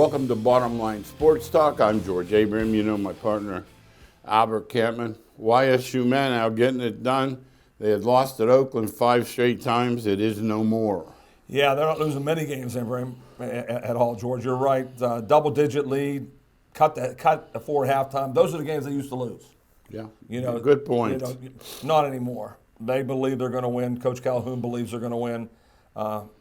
Welcome to Bottom Line Sports Talk. I'm George Abraham. You know my partner, Albert Campman. YSU men out getting it done. They had lost at Oakland 5 straight times. It is no more. Yeah, they're not losing many games, Abraham, at all, George. You're right. Double-digit lead, cut before halftime. Those are the games they used to lose. Yeah, good point. Not anymore. They believe they're going to win. Coach Calhoun believes they're going to win.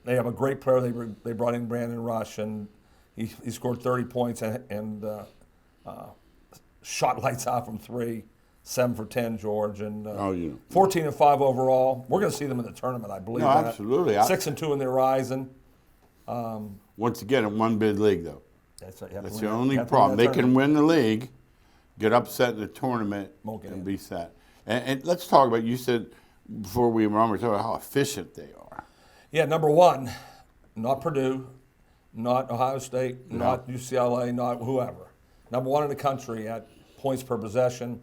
They have a great player. They brought in Brandon Rush, and he scored 30 points and shot lights out from 3, 7 for 10, George, and 14-5 overall. We're going to see them in the tournament, I believe. No, absolutely. 6-2 in the Horizon. Once again, in one bid league, though. That's the only problem. They can win the league, get upset in the tournament, and be set. And let's talk about, you said before we remember, talk about how efficient they are. Yeah, number one, not Purdue, not Ohio State, not UCLA, not whoever. Number one in the country at points per possession.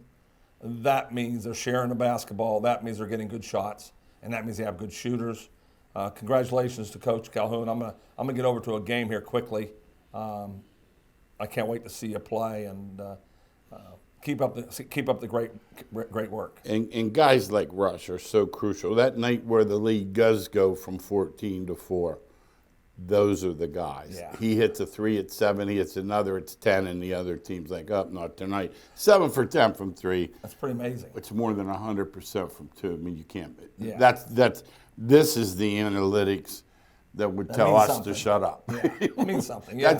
That means they're sharing the basketball. That means they're getting good shots, and that means they have good shooters. Congratulations to Coach Calhoun. I'm gonna get over to a game here quickly. I can't wait to see you play and keep up the great work. And guys like Rush are so crucial. That night where the league does go from 14-4, those are the guys. Yeah. He hits a 3 at 7, he hits another, it's 10, and the other team's like, not tonight. 7 for 10 from 3. That's pretty amazing. It's more than 100% from 2. I mean, you can't. Yeah. This is the analytics that would tell us to shut up. Yeah. It means something. Yeah.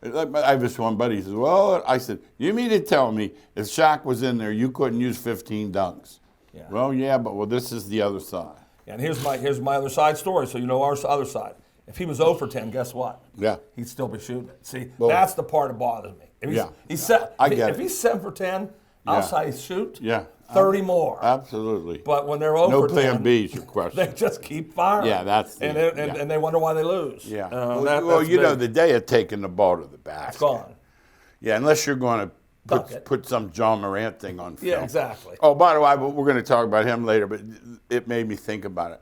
I have this one buddy. He says, "Well," I said, "You mean to tell me if Shaq was in there, you couldn't use 15 dunks?" Yeah. Well, yeah, but this is the other side. Yeah, and here's my other side story. So you know our other side. If he was 0 for 10, guess what? Yeah. He'd still be shooting it. See, that's the part that bothers me. If he's 7 for 10, outside shoot, 30 more. Absolutely. But when they're 0 for 10, no plan B is your question. They just keep firing. Yeah, and they wonder why they lose. Yeah. The day of taking the ball to the basket. It's gone. Yeah, unless you're going to put some John Morant thing on film. Yeah, exactly. Oh, by the way, we're going to talk about him later, but it made me think about it.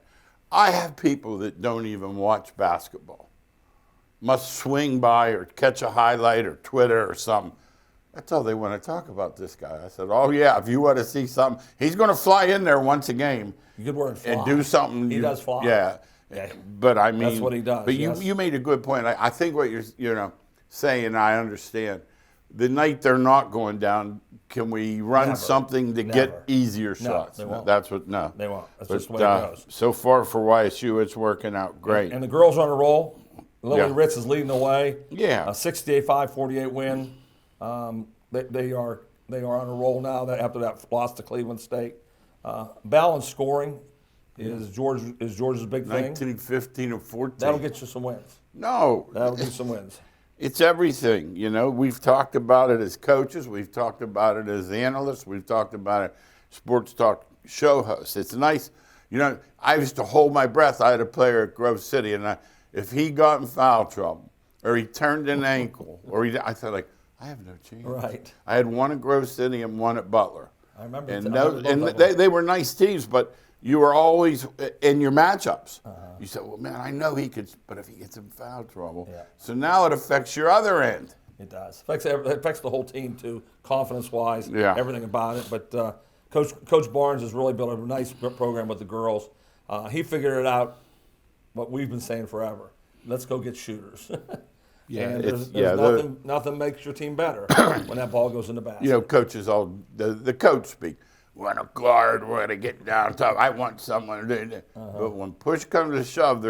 I have people that don't even watch basketball. Must swing by or catch a highlight or Twitter or something. That's all they want to talk about, this guy. I said, oh, yeah, if you want to see something, he's going to fly in there once a game. Good word, fly. And do something. He does fly. Yeah. But I mean. That's what he does. But you made a good point. I think what you're saying, I understand. The night they're not going down, can we run something to get easier shots? They won't. They won't. That's just the way it goes. So far for YSU, it's working out great. And the girls are on a roll. Lily Ritz is leading the way. Yeah. A 68-5-48 win. They are on a roll now after that loss to Cleveland State. Balanced scoring is George's big thing. 19, 15, and 14. That'll get you some wins. No. That'll get you some wins. It's everything. We've talked about it as coaches. We've talked about it as analysts. We've talked about it sports talk show hosts. It's nice. I used to hold my breath. I had a player at Grove City, and if he got in foul trouble or he turned an ankle I thought, I have no chance. Right. I had one at Grove City and one at Butler. I remember. And they were nice teams, but you were always in your matchups. You said, well, man, I know he could, but if he gets in foul trouble. Yeah. So now it affects your other end. It does. It affects the whole team, too, confidence-wise, everything about it. But Coach Barnes has really built a nice program with the girls. He figured it out, what we've been saying forever. Let's go get shooters. Nothing makes your team better when that ball goes in the basket. Coaches the coach speak. We're going to guard, we're going to get down top. I want someone to do it. But when push comes to shove,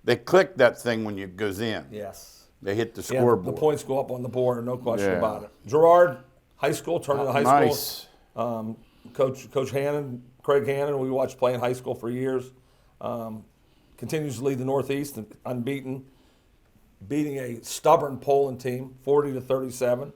they click that thing when it goes in. Yes. They hit the scoreboard. The points go up on the board, no question about it. Gerard, high school, turned into high school. Coach Hannon, Craig Hannon, we watched play in high school for years. Continues to lead the Northeast, unbeaten, beating a stubborn Poland team, 40-37.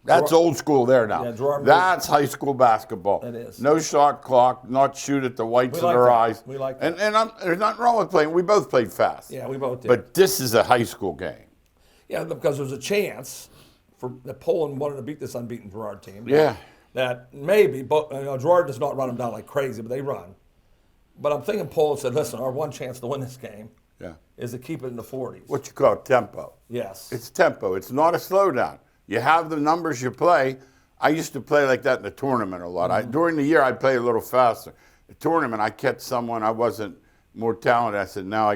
That's old school there now. Yeah, that's high school basketball. It is. No shot clock, not shoot at the whites of their eyes. We like that. And there's nothing wrong with playing. We both played fast. Yeah, we both did. But this is a high school game. Yeah, because there's a chance that Poland wanted to beat this unbeaten Gerard team. Yeah. That maybe, but Gerard does not run them down like crazy, but they run. But I'm thinking Poland said, listen, our one chance to win this game Yeah. is to keep it in the 40s. What you call tempo. Yes. It's tempo. It's not a slowdown. You have the numbers you play. I used to play like that in the tournament a lot. During the year, I'd play a little faster. The tournament, I catch someone I wasn't more talented. I said, now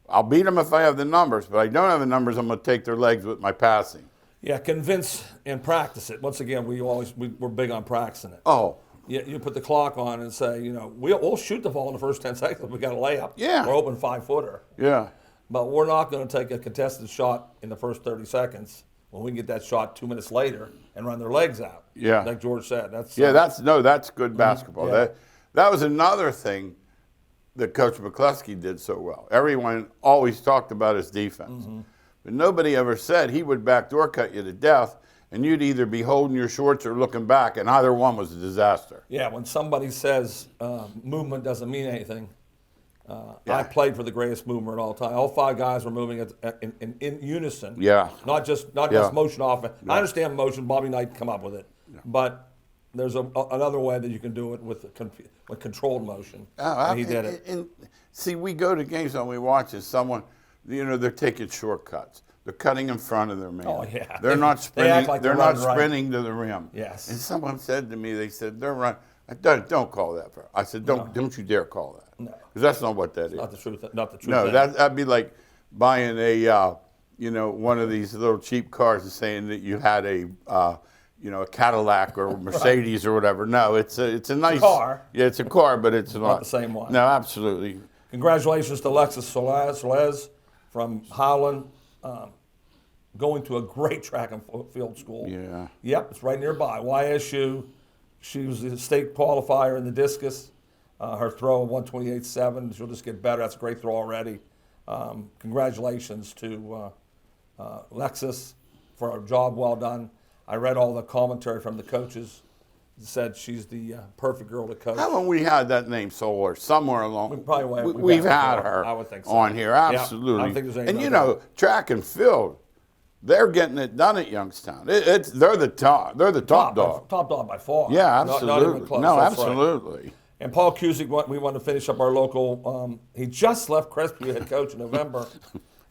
I'll beat them if I have the numbers, but I don't have the numbers, I'm going to take their legs with my passing. Yeah, convince and practice it. Once again, we're big on practicing it. Oh. You put the clock on and say, we'll shoot the ball in the first 10 seconds if we got a layup. Yeah. We're open 5-footer. Yeah. But we're not going to take a contested shot in the first 30 seconds when we can get that shot 2 minutes later and run their legs out. Yeah. Like George said. That's good basketball. Yeah. That was another thing that Coach McCluskey did so well. Everyone always talked about his defense. But nobody ever said he would backdoor cut you to death, and you'd either be holding your shorts or looking back, and either one was a disaster. Yeah, when somebody says movement doesn't mean anything, Yeah. I played for the greatest mover of all time. All 5 guys were moving in unison. Yeah. Not just motion off. I understand motion. Bobby Knight come up with it, but there's another way that you can do it with controlled motion. And he did it. And see, we go to games and we watch as someone, they're taking shortcuts. They're cutting in front of their man. Oh, yeah. They're not They sprinting. act like they're they're not running right. sprinting to the rim. Yes. And someone said to me, they said they're running. Don't call that. I said, don't you dare call that. No. Because that's not what that is. Not the truth. Not the truth. No, that'd be like buying a, one of these little cheap cars and saying that you had a Cadillac or Mercedes or whatever. No, it's a nice car. Yeah, it's a car, but it's not the same one. No, absolutely. Congratulations to Alexis Soles from Howland, going to a great track and field school. Yeah. Yep, it's right nearby. YSU. She was the state qualifier in the discus. Her throw of 128.7. She'll just get better. That's a great throw already. Congratulations to Alexis for a job well done. I read all the commentary from the coaches. Said she's the perfect girl to coach. Haven't we had that name somewhere along? We've had her. her I would think so. on here, absolutely. Yeah, I don't think there's any and doubt. track and field, they're getting it done at Youngstown. They're the top. They're the top dog. Top dog by far. Yeah, Not absolutely. even close. No, That's right. absolutely. And Paul Cusick, we want to finish up our local. He just left Crestview head coach in November.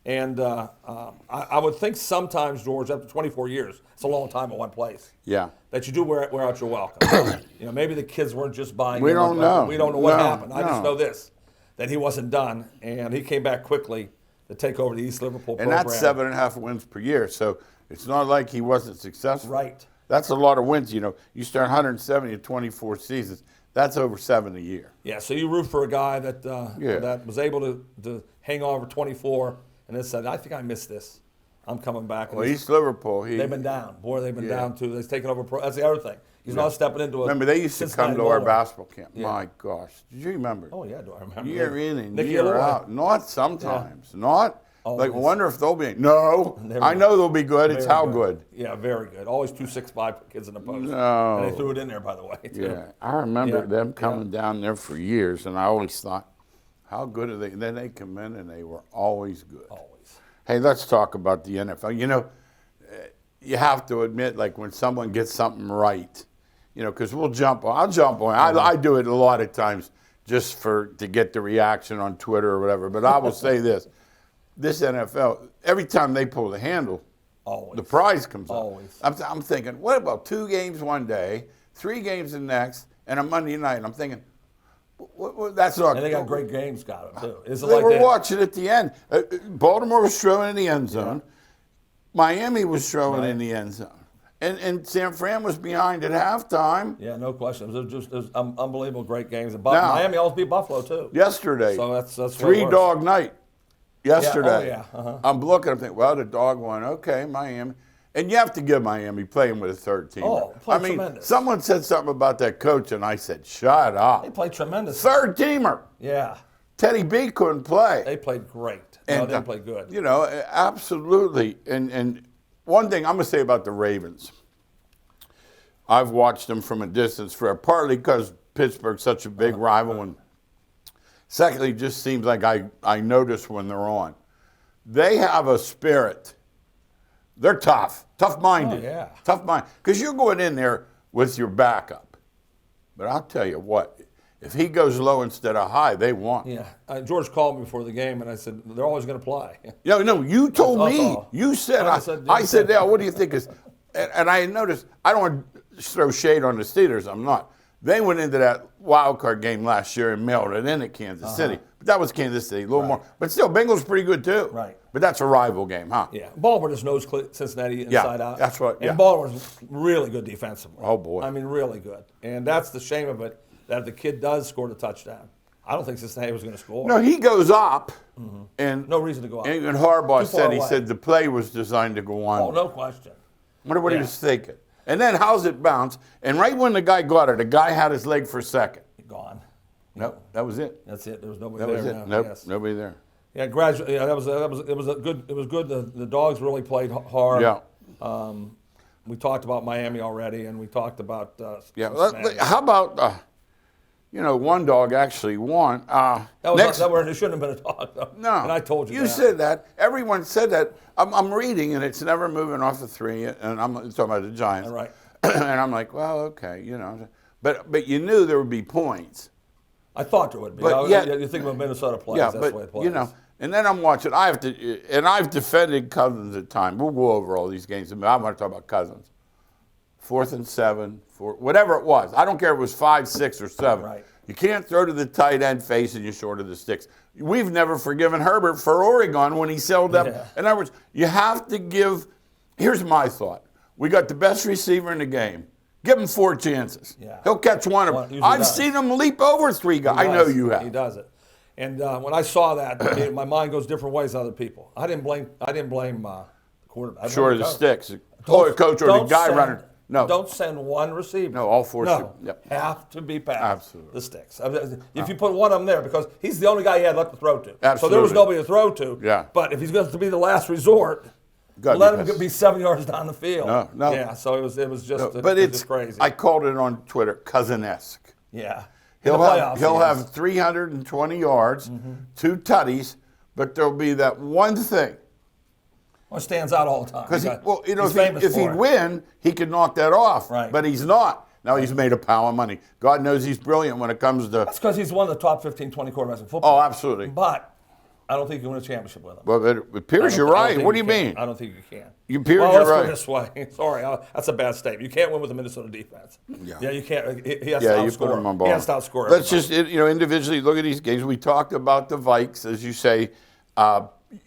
And I would think sometimes, George, after 24 years, it's a long time at one place. Yeah. That you do wear out your welcome. Maybe the kids weren't just buying. We don't know. We don't know what No, happened. I just no. know this, that he wasn't done, and he came back quickly to take over the East Liverpool And program. that's 7.5 wins per year. So it's not like he wasn't successful. Right. That's a lot of wins. You start 170 at 24 seasons. That's over 7 a year. Yeah, so you root for a guy that was able to hang on for 24 and then said, I think I missed this. I'm coming back. And Well, East Liverpool, they've been down. Boy, they've been down too. They've taken over. That's the other thing. He's not stepping into a. Remember, they used to come to our basketball camp. Yeah. My gosh. Did you remember? Oh, yeah, do I remember? Year in and Nicky year Alloy. out. Not sometimes. Not. Always. Like, I wonder if they'll be. No. I know they'll be good. It's Very how good. Yeah, very good. Always 2-6-5 kids in the post. No. And they threw it in there, by the way. Too. Yeah. I remember them coming down there for years, and I always thought, how good are they? And then they come in, and they were always good. Always. Hey, let's talk about the NFL. You have to admit, like, when someone gets something right, because I'll jump on. I do it a lot of times just to get the reaction on Twitter or whatever. But I will say this NFL, every time they pull the handle, Always. the prize comes up. Always. I'm thinking, what about 2 games one day, 3 games the next, and a Monday night? And I'm thinking, that's not. And they got great games, got it too. Is it They like were that? watching at the end. Baltimore was throwing in the end zone. Miami was throwing in the end zone. And San Fran was behind at halftime. Yeah, no question. It was unbelievable, great games. And Now- Miami always beat Buffalo too. Yesterday, So that's 3-dog night. Yesterday, Yeah, I'm looking. I'm thinking, well, the dog won. Okay, Miami. And you have to give Miami playing with a third team. Oh, played tremendous. Someone said something about that coach, and I said, shut They up. played tremendous. Third teamer. Yeah, Teddy B couldn't play. they played great. And, They played good. Absolutely. And one thing I'm going to say about the Ravens, I've watched them from a distance partly because Pittsburgh's such a big rival, and secondly, it just seems like I notice when they're on. They have a spirit. They're tough-minded. Oh, yeah. Tough mind. Because you're going in there with your backup. But I'll tell you what, If he goes low instead of high, they won. Yeah. George called me before the game, and I said, they're always going to play. No, you told That's me. all. You said, I I said, yeah, what do you think is, and I noticed, I don't want to throw shade on the Steelers, I'm not. They went into that wild card game last year and mailed it in at Kansas City. But that was Kansas City, a little more. But still, Bengals pretty good too. Right. But that's a rival game, huh? Yeah. Baltimore just knows Cincinnati inside out. That's right, yeah. And Baltimore's really good defensively. Oh, boy. I mean, really good. And that's the shame of it, that if the kid does score the touchdown, I don't think Cincinnati was going to score. No, he goes up, and No reason to go up. And Harbaugh Too far said, he away. said the play was designed to go on. Oh, no question. Wonder what he Yeah. was thinking. And then how's it bounce? And right when the guy got it, the guy had his leg for a second. Gone. Nope, that was it. That's it. There was nobody That there. was it. now, Nope, yes. nobody there. Yeah, gradually. Yeah, it was a good. It was good. The dogs really played hard. Yeah. We talked about Miami already, and we talked about. Yeah. Cincinnati. How about, one dog actually won. That it shouldn't have been a dog, though. No. And I told you that. You said that. Everyone said that. I'm reading, and it's never moving off the 3, and I'm talking about the Giants. All right. And I'm like, well, okay, But you knew there would be points. I thought there would be. But yet- you think about Minnesota plays. Yeah, That's the way it but, plays. and then I'm watching. I've defended Cousins at times. We'll go over all these games. I want to talk about Cousins. 4th and 7, whatever it was. I don't care if it was 5, 6, or 7. Right. You can't throw to the tight end facing you short of the sticks. We've never forgiven Herbert for Oregon when he sold up. Yeah. In other words, you have to give. Here's my thought. We got the best receiver in the game. Give him 4 chances. Yeah. He'll catch one of them. Usually I've does. seen him leap over 3 guys. I know you have. He does it. And when I saw that, my mind goes different ways than other people. I didn't blame the quarterback. Short of the coach. sticks. Or the coach or the Don't guy send- running. No. Don't send one receiver. No, all 4 No, should. Yep. have to be past Absolutely. the sticks. If you put one of them there, because he's the only guy he had left to throw to. So there was Absolutely. nobody to throw to. Yeah. But if he's going to be the last resort, Gotta let be him past. be 7 yards down the field. No. Yeah, so it was just, But it was it's just crazy. I called it on Twitter, Cousin-esque. yeah. In He'll the playoffs, have, he'll he is. have 320 yards, 2 tutties, but there'll be that one thing. Well, it stands out all the time. Because He's famous if for he'd it. win, he could knock that off. Right. But he's not. Now he's made a pile of money. God knows he's brilliant when it comes to. That's because he's one of the top 15, 20 quarterbacks in football. Oh, absolutely. But I don't think you can win a championship with him. Well, it appears you're right. What do you mean? I don't think you can. You appear well, you're let's right. put it this way. Sorry, that's a bad statement. You can't win with the Minnesota defense. Yeah. You can't. He has Yeah, to you outscore. put him on ball. He has to outscore. Let's everybody. just individually look at these games. We talked about the Vikes, as you say.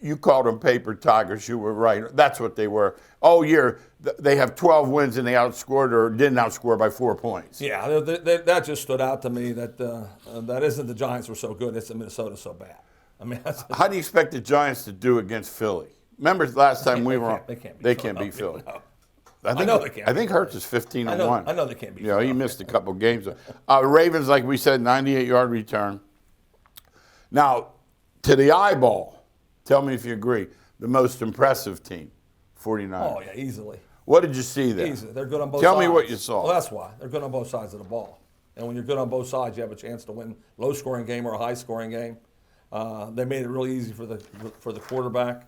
You called them paper tigers. You were right. That's what they were. All year, they have 12 wins and they outscored or didn't outscore by 4 points. Yeah, that just stood out to me. That isn't the Giants were so good. It's the Minnesota so bad. I mean, How do you expect the Giants to do against Philly? Remember last time we were on? They can't beat Philly. No. I know they can't I think beat Hurts is 15-1. I know they can't beat You know, he Philly. missed a couple games. Ravens, like we said, 98-yard return. Now, to the eyeball, tell me if you agree, the most impressive team, 49ers. Oh yeah, easily. What did you see there? Easy. They're good on both Tell sides. me what you saw. Well, that's why. They're good on both sides of the ball. And when you're good on both sides, you have a chance to win low-scoring game or a high-scoring game. They made it really easy for the quarterback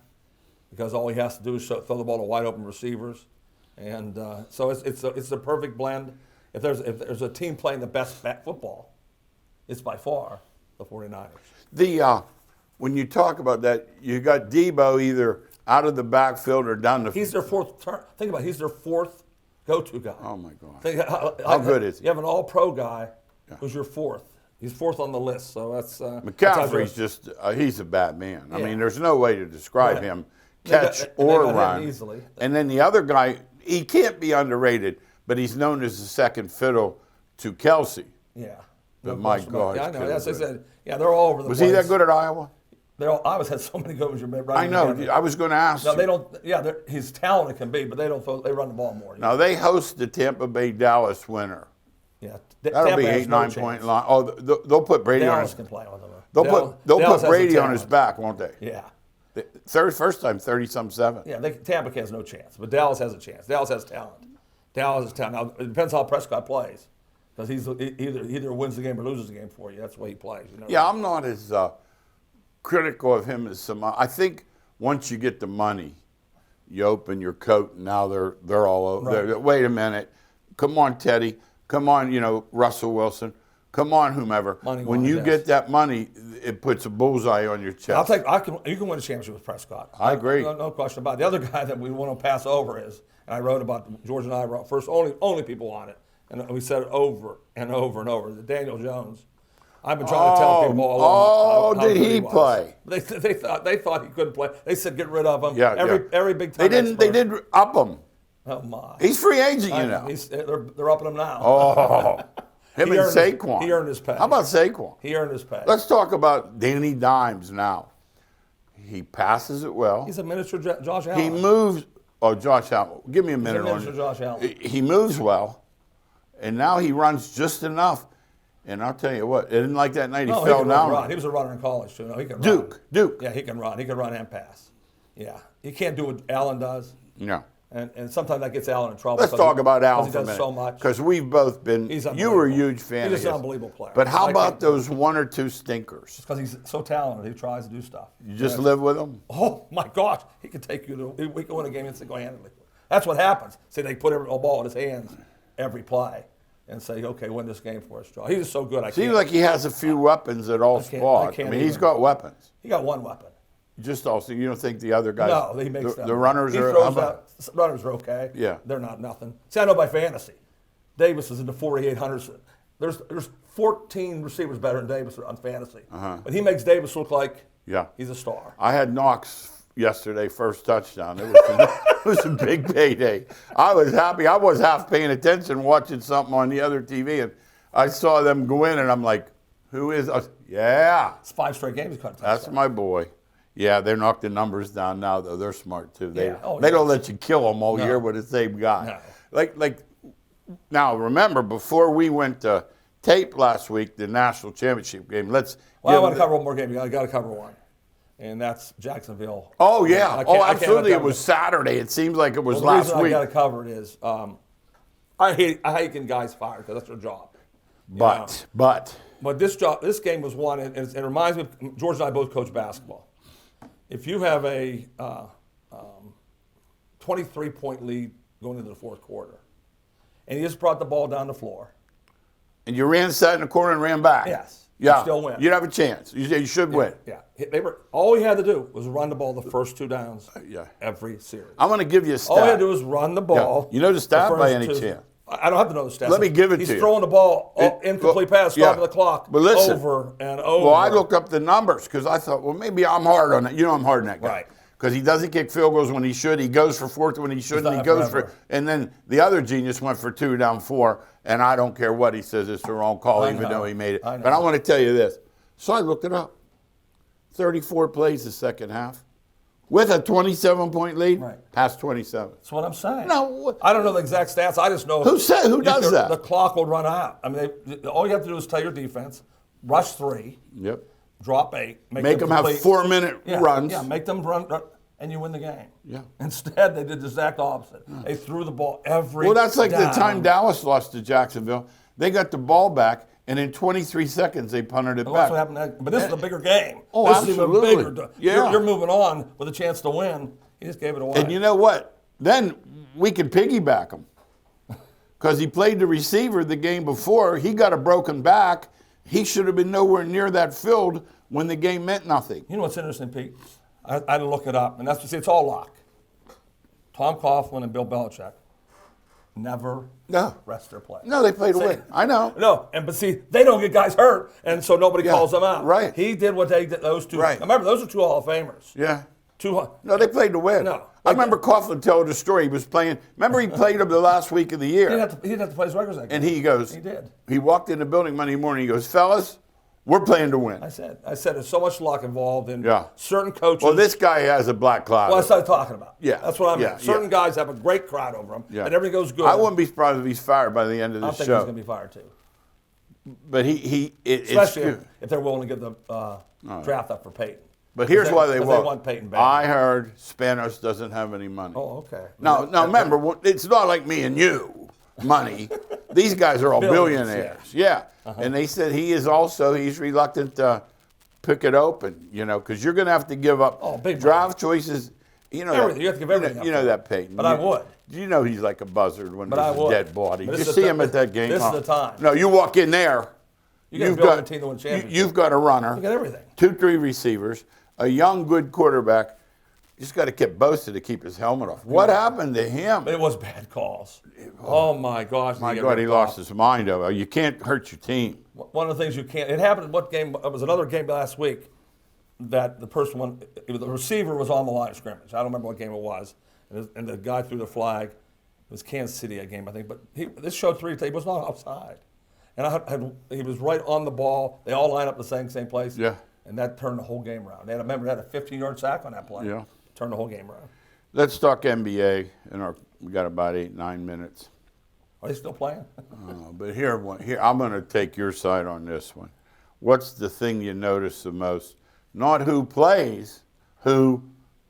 because all he has to do is throw the ball to wide-open receivers. And so it's the perfect blend. If there's a team playing the best football, it's by far the 49ers. When you talk about that, you got Debo either out of the backfield or down the. He's their fourth turn. Think about it. He's their fourth go-to guy. Oh my God! How good is he? You have an All-Pro guy who's your fourth. He's fourth on the list, so that's. McCaffrey's he's a bad man. I Yeah. mean, there's no way to describe Right. him, They got- catch and they or got him run. easily. And then the other guy, he can't be underrated, but he's known as the second fiddle to Kelsey. Yeah. But No my question about God, it. Yeah, I it's know. That's what I good. said. Yeah, they're all over the Was place. he that good at Iowa? I always had so many good ones. I know. I was going to ask No, you. they don't. Yeah, he's talented can be, but they don't. They run the ball more. Now they host the Tampa Bay Dallas winner. Yeah, That'll Tampa be has 8, no 9 point chance. line. Oh, they'll put Brady on Dallas his. can play with them. They'll Dallas put has Brady the on his talent. back, won't they? Yeah. First time 30-7. Yeah, Tampa has no chance, but Dallas has a chance. Dallas has talent. Dallas has talent. Now, it depends how Prescott plays, because he either wins the game or loses the game for you. That's the way he plays. You know? Yeah, I'm not as critical of him as some. I think once you get the money, you open your coat, and now they're all over. Right. Wait a minute, come on, Teddy, come on, Russell Wilson, Come on, whomever. Money When wise, you yes. get that money, it puts a bullseye on your chest. You can win a championship with Prescott. I agree. No question about it. The other guy that we want to pass over is, and I wrote about, George and I wrote first, only people on it, and we said it over and over and over, Daniel Jones. I've been trying to tell people all along. How did good he was. play? They thought he couldn't play. They said get rid of him. Yeah, every big time. They did up him. Oh my. He's free agent, you know. They're upping him now. Oh, him and Saquon. He earned his pay. How about Saquon? He earned his pay. Let's talk about Danny Dimes now. He passes it well. He's a miniature Josh Allen. He moves. Oh, Josh Allen. Give me a minute on miniature Josh Allen. He moves well, and now he runs just enough. And I'll tell you what, it didn't like that night he fell down. Run. He was a runner in college too. No, he can run. Duke. Yeah, he can run. He can run and pass. Yeah, he can't do what Allen does. Yeah. And sometimes that gets Allen in trouble. Let's talk about Allen for a minute. He does so much. Because we've both been. You were a huge fan. He's of an his. unbelievable player. But how about those one or two stinkers? Because he's so talented, he tries to do stuff. You just live with him? Oh my gosh, he can take you to. We can win a game single-handedly. That's what happens. See, they put a ball in his hands every play, and say, okay, win this game for us, Joe. He's just so good. Seems like he has a few weapons at all spots. I mean, he's got weapons. He got one weapon. Just also, you don't think the other guys? No, he makes them. The runners are. Runners are okay. Yeah, they're not nothing. See, I know by fantasy, Davis is in the 4,800s. There's 14 receivers better than Davis on fantasy, but he makes Davis look like he's a star. I had Knox yesterday, first touchdown. It was a big payday. I was happy. I was half paying attention, watching something on the other TV, and I saw them go in, and I'm like, "Who is?" Yeah, it's 5 straight games. That's my boy. Yeah, they're knocking the numbers down now, though. They're smart, too. They they don't let you kill them all year with the same guy. No. Like, now, remember, before we went to tape last week, the national championship game, I want to cover one more game. I got to cover one, and that's Jacksonville. Oh, yeah. Absolutely. It was Saturday. It seems like it was last week. The reason I got to cover it is I hate getting guys fired because that's their job. But this game was won, and it reminds me, George and I both coach basketball. If you have a 23-point lead going into the fourth quarter, and you just brought the ball down the floor. And you ran side in the corner and ran back. Yes. Yeah. You still win. You'd have a chance. You should win. Yeah. All he had to do was run the ball the first 2 downs every series. I'm going to give you a stat. All he had to do was run the ball. Yeah. You know the stat by any chance? I don't have to know the stats. Let me give it to you. He's throwing the ball, incomplete pass, stopping the clock, over and over. Well, I looked up the numbers because I thought, well, maybe I'm hard on it. You know I'm hard on that guy. Right. Because he doesn't kick field goals when he should. He goes for fourth when he shouldn't. He goes for, and then the other genius went for 2 down 4, and I don't care what he says. It's the wrong call, even though he made it. But I want to tell you this. So I looked it up. 34 plays the second half. With a 27-point lead, past 27. That's what I'm saying. No, I don't know the exact stats. I just know who does that. The clock will run out. I mean, all you have to do is tell your defense, rush 3, drop 8, make them have 4-minute runs. Yeah, make them run, and you win the game. Yeah. Instead, they did the exact opposite. They threw the ball every. Well, that's like down. the time Dallas lost to Jacksonville. They got the ball back. And in 23 seconds, they punted it back. That's what happened. But this is a bigger game. Oh, this absolutely. is even bigger. Yeah. You're moving on with a chance to win. He just gave it away. And you know what? Then we could piggyback him. Because he played the receiver the game before. He got a broken back. He should have been nowhere near that field when the game meant nothing. You know what's interesting, Pete? I had to look it up. And that's, see, it's all luck. Tom Coughlin and Bill Belichick never rest their play. No, they played to win. I know. No, but see, they don't get guys hurt, and so nobody calls them out. Right. He did what they did, those two. Right. Remember, those are 2 Hall of Famers. Yeah. No, they played to win. No. I remember Coughlin telling the story. He was playing. Remember, he played him the last week of the year. He didn't have to play his records that game. And he goes. He did. He walked in the building Monday morning. He goes, fellas, we're playing to win. I said, there's so much luck involved in certain coaches. Well, this guy has a black cloud. Well, that's what I'm talking about. Yeah. That's what I mean. Certain guys have a great crowd over them, and everything goes good. I wouldn't be surprised if he's fired by the end of the show. I think he's going to be fired, too. But especially if they're willing to give the draft up for Peyton. But here's why they won't. They want Peyton back. I heard Spanos doesn't have any money. Oh, okay. Now remember, it's not like me and you, money. These guys are all billionaires. Yeah. And they said he's reluctant to pick it open, because you're going to have to give up draft choices. Everything. You have to give everything up. You know that, Peyton. But I would. You know he's like a buzzard when there's a dead body. You see him at that game. This is the time. No, you walk in there, You got to build a team to win championships. You've got a runner. You got everything. 2-3 receivers, a young, good quarterback. You just got to get Bosa to keep his helmet off. What happened to him? It was bad calls. Oh my gosh! My God, he lost his mind over. You can't hurt your team. One of the things you can't. It happened in what game? It was another game last week that the person won. The receiver was on the line of scrimmage. I don't remember what game it was, and the guy threw the flag. It was Kansas City a game, I think. But this showed 3. He was not offside, and he was right on the ball. They all line up the same place. Yeah. And that turned the whole game around. They had a 15-yard sack on that play. Yeah. Turned the whole game around. Let's talk NBA. We got about 8-9 minutes. Are they still playing? But here, I'm going to take your side on this one. What's the thing you notice the most? Not who plays, who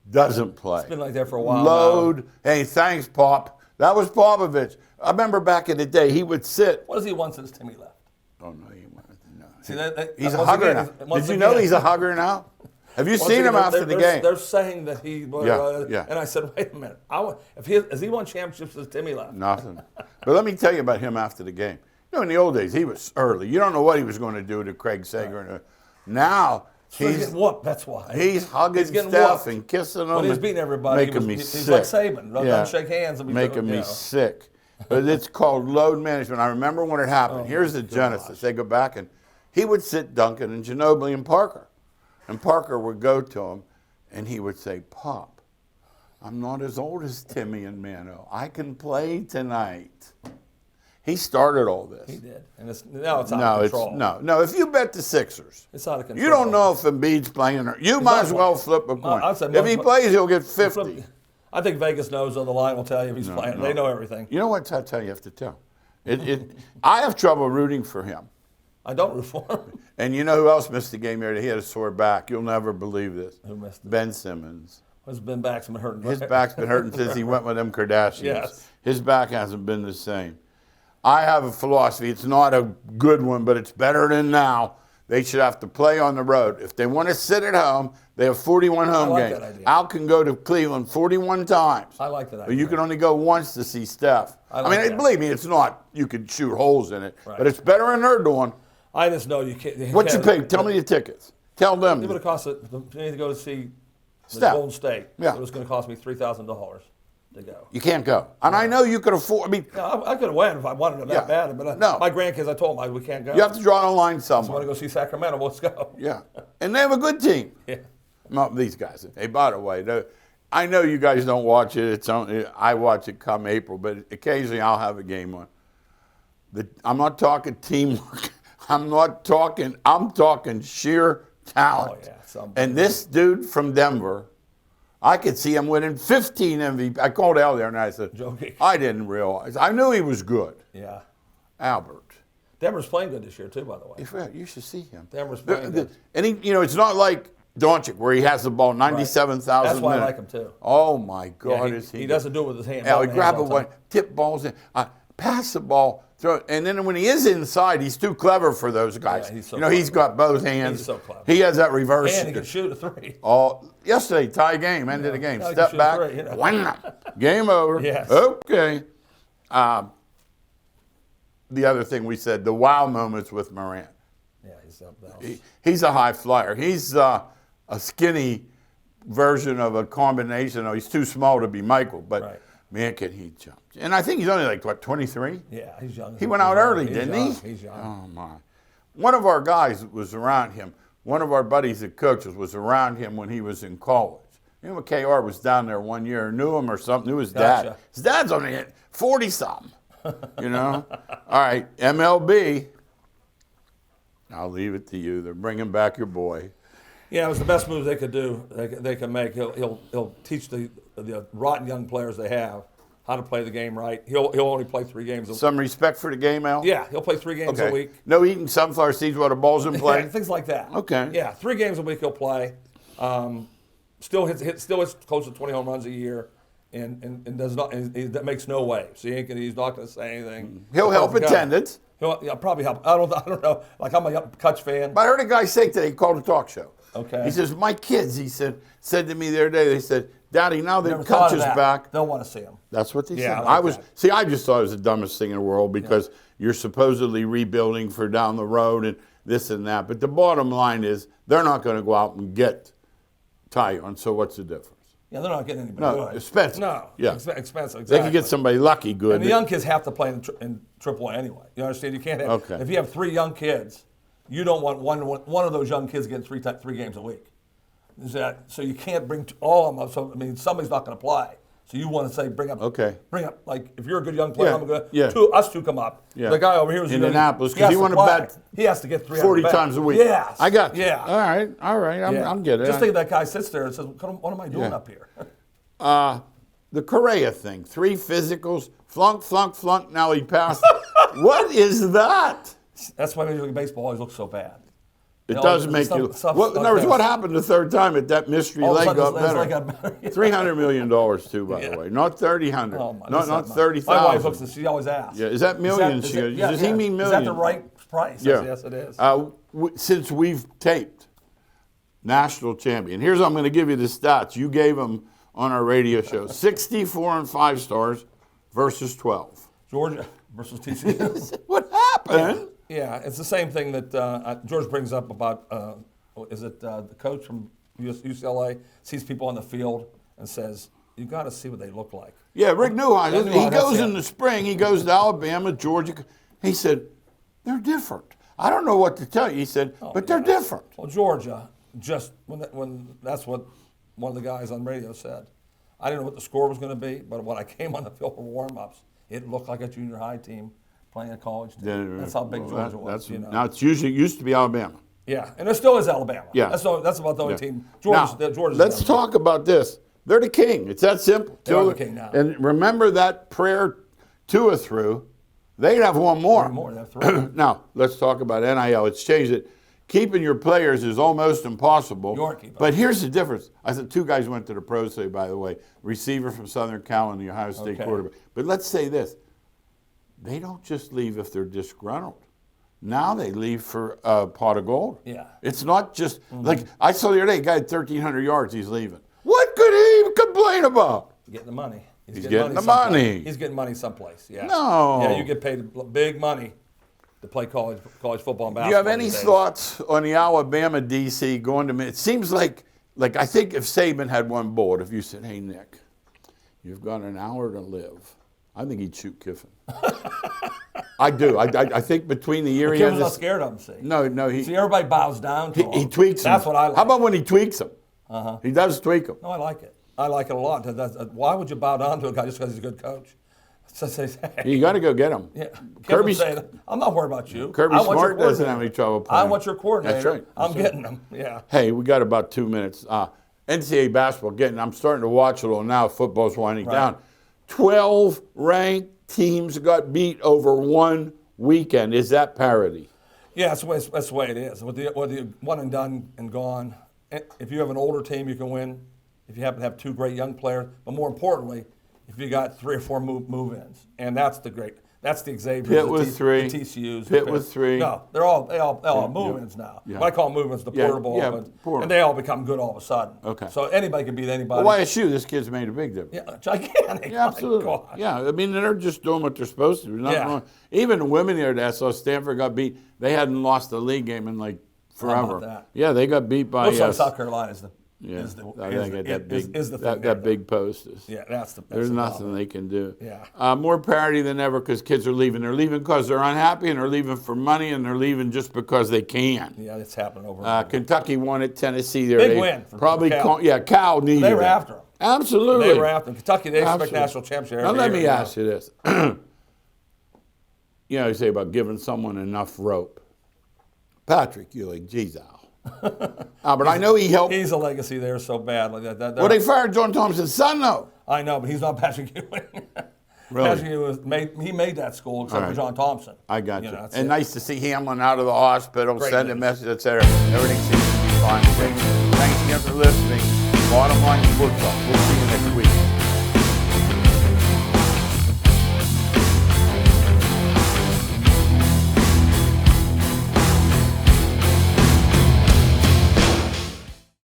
doesn't play. It's been like that for a while Load. now. Hey, thanks, Pop. That was Popovich. I remember back in the day, he would sit. What has he won since Timmy left? Oh, no, he went. No. See, He's a hugger now. Did you know he's a hugger now? Have you seen him after the game? They're saying that he. Yeah. And I said, wait a minute. Has he won championships since Timmy left? Nothing. But let me tell you about him after the game. You know, in the old days, he was early. You don't know what he was going to do to Craig Sager. Right. Now, he's getting whooped. That's why. He's hugging Steph and kissing them. When he's beating everybody, making me he's sick. like Saban. Don't shake hands. Making me sick. But it's called load management. I remember when it happened. Here's the genesis. They go back, and he would sit Duncan and Ginobili and Parker. And Parker would go to him, and he would say, Pop, I'm not as old as Timmy and Mano. I can play tonight. He started all this. He did. And now it's out of control. No. If you bet the Sixers, it's out of control. You don't know if Embiid's playing or you might as well flip a coin. If he plays, he'll get 50. I think Vegas knows on the line will tell you if he's playing. They know everything. You know what? That's how you have to tell. I have trouble rooting for him. I don't root for him. And you know who else missed the game here? He had a sore back. You'll never believe this. Who missed it? Ben Simmons. His back's been hurting. His back's been hurting since he went with them Kardashians. Yes. His back hasn't been the same. I have a philosophy. It's not a good one, but it's better than now. They should have to play on the road. If they want to sit at home, they have 41 home games. That idea. Al can go to Cleveland 41 times. I like that idea. But you can only go once to see Steph. Believe me, it's not. You could shoot holes in it. Right. But it's better than they're doing. I just know you can't. What you pay? Tell me the tickets. Tell them. It would have cost to go to see Steph. Golden State. Yeah. It was going to cost me $3,000 to go. You can't go. And I know you could afford. I could have went if I wanted it that bad. But my grandkids, I told them we can't go. You have to draw a line So I somewhere. want to go see Sacramento. Let's go. Yeah. And they have a good team. Yeah. Not these guys. Hey, by the way, I know you guys don't watch it. I watch it come April, but occasionally I'll have a game on. I'm not talking teamwork. I'm talking sheer talent. Oh, yeah. And this dude from Denver, I could see him winning 15 MVP. I called Al there and I said, Joking. I didn't realize. I knew he was good. Yeah. Albert. Denver's playing good this year, too, by the way. You should see him. Denver's playing good. And it's not like Doncic where he has the ball 97,000 That's why minutes. I like him, too. Oh, my God. He doesn't do it with his hands. Yeah, he grab it one, tip balls in, pass the ball, throw it. And then when he is inside, he's too clever for those guys. Yeah, he's so clever. He's got both hands. He's so clever. He has that reverse. And he can shoot a three. Yesterday, tie game, end of the game. No, Step back, wham, game over. Yes. Okay. The other thing we said, the wow moments with Morant. Yeah, he's something else. He's a high flyer. He's a skinny version of a combination. He's too small to be Michael, but man, can he jump. And I think he's only 23? Yeah, he's young. He went out early, didn't he? He's young. Oh, my. One of our guys was around him. One of our buddies that coaches was around him when he was in college. KR was down there one year, knew him or something, knew his dad. Gotcha. His dad's only 40-something, All right, MLB. I'll leave it to you. They're bringing back your boy. Yeah, it was the best move they could do. They can make. He'll teach the rotten young players they have how to play the game right. He'll only play 3 games. Some respect for the game, Al? Yeah, he'll play 3 games a week. No eating sunflower seeds while the ball's in play? Yeah, things like that. Okay. Yeah, 3 games a week he'll play. Still hits close to 20 home runs a year, and does not. That makes no waves. He's not going to say anything. He'll help attendance. He'll probably help. I don't know. Like I'm a Cutch fan. But I heard a guy say today, he called a talk show. Okay. He says, my kids, he said to me the other day, they said, Daddy, now that Cutch is back. They'll want to see him. That's what they said. I I just thought it was the dumbest thing in the world because you're supposedly rebuilding for down the road. And this and that. But the bottom line is they're not going to go out and get Tyron. So what's the difference? Yeah, they're not getting anybody No, good. expensive. No, Yeah. Expensive. Exactly. They could get somebody lucky good. And the young kids have to play in AAA anyway. You understand? You can't have. Okay. If you have 3 young kids, you don't want one of those young kids getting three games a week. So you can't bring all of them up. So I mean, somebody's not going to play. So you want to say bring up. Like if you're a good young player, Yeah, I'm good. yeah. Us two come up. Yeah. The guy over here was Indianapolis, 'cause has he to wanna play. bet He has to get 40 times a week. Yes. I got you. Yeah. All right. I'm getting it. Just think of that guy sits there and says, "What am I doing Yeah. up here?" The Correa thing, 3 physicals, flunk. Now he passed. What is that? That's why Major League Baseball always looks so bad. It does make you. In other words, what happened the third time at that mystery All of a leg sudden got his better? leg got better. Yeah. $300 million too, by the way, not 300. Oh, my, not my 30,000. wife looks at she always asks. Yeah, is that millions? Does he mean millions? Is that the right price? Yeah. Yes, it is. Since we've taped national champion, here's I'm going to give you the stats. You gave them on our radio show: 64 and 5 stars versus 12. Georgia versus TCU. What happened? Yeah, it's the same thing that George brings up about, the coach from UCLA sees people on the field and says, you got to see what they look like. Yeah, Rick Neuheim. He goes that's in the spring. He goes to Alabama, Georgia. He said, they're different. I don't know what to tell you. He said, but they're different. Well, Georgia, just when that's what one of the guys on radio said. I didn't know what the score was going to be, but when I came on the field for warm-ups, it looked like a junior high team playing a college team. That's how big Georgia was. Now it used to be Alabama. Yeah, and there still is Alabama. Yeah. That's about the only team. Georgia's let's talk about this. They're the king. It's that simple. They are the king now. And remember that prayer Tua threw? They'd have one more. They have 3. Now, let's talk about NIL. It's changed it. Keeping your players is almost impossible. You aren't keeping But here's the difference. I said 2 guys went to the pros today, by the way. Receiver from Southern Cal and the Ohio State quarterback. But let's say this. They don't just leave if they're disgruntled. Now they leave for a pot of gold. Yeah. It's not just, like I saw the other day, a guy had 1,300 yards, he's leaving. What could he complain about? Getting the money. He's getting the money. He's getting money someplace. Yeah. No. Yeah, you get paid big money to play college football and basketball. Do you have any these days. thoughts on the Alabama DC going to? It seems like I think if Saban had one bullet, if you said, "Hey Nick, you've got an hour to live," I think he'd shoot Kiffin. I do. I think between the year he Kiffin's had not this. scared of him. See. No. See, everybody bows down to him. He tweaks them. That's what I like. How about when he tweaks them? He does tweak them. No, I like it. I like it a lot. Why would you bow down to a guy just because he's a good coach? You got to go get him. Yeah. Kirby's saying, I'm not worried about you. Kirby I want your Smart doesn't have coordinator. any trouble playing. I want your coordinator. That's right. I'm getting them. Yeah. Hey, we got about 2 minutes. NCAA basketball, I'm starting to watch a little now. Football's winding down. 12 ranked teams got beat over one weekend. Is that parity? Yeah, that's the way it is. With the one and done and gone, if you have an older team, you can win. If you happen to have 2 great young players, but more importantly, if you got 3 or 4 move-ins, and that's the Xavier's, Pitt with 3. the TCU's, Pitt with 3. No, they all move-ins now. Yeah. What I call move-ins, the portable, portable. and they all become good all of a sudden. Okay. So anybody can beat anybody. Well, YSU, this kid's made a big difference. Yeah, gigantic. Yeah, absolutely. My God. Yeah, I mean, they're just doing what they're supposed to do. Nothing Yeah. wrong. Even the women here that I saw Stanford got beat. They hadn't lost a league game in like forever. that? Yeah, they got beat by Looks like South Carolina is the that big post is. Yeah, that's There's the nothing problem. they can do. Yeah. More parity than ever because kids are leaving. They're leaving because they're unhappy, and they're leaving for money, and they're leaving just because they can. Yeah, it's happening over and over. Kentucky won at Tennessee. There, Big win for Probably, Cal. Cal needed They were it. after them. Absolutely. They were after them. Kentucky, they expect Absolutely. national championship every Now let year. me ask you this. You say about giving someone enough rope. Patrick Ewing, geez, Al. But I know he helped. He's a legacy there so bad. Like that. Well, they fired John Thompson's son, though. I know, but he's not Patrick Ewing. Really? Patrick Ewing made that school except for John Thompson. I got you. That's And it. nice to see Hamlin out of the hospital, Great send a news. message, etc. Everything seems to be fine. Thanks again for listening. Bottom Line Sports Talk. We'll see you next week.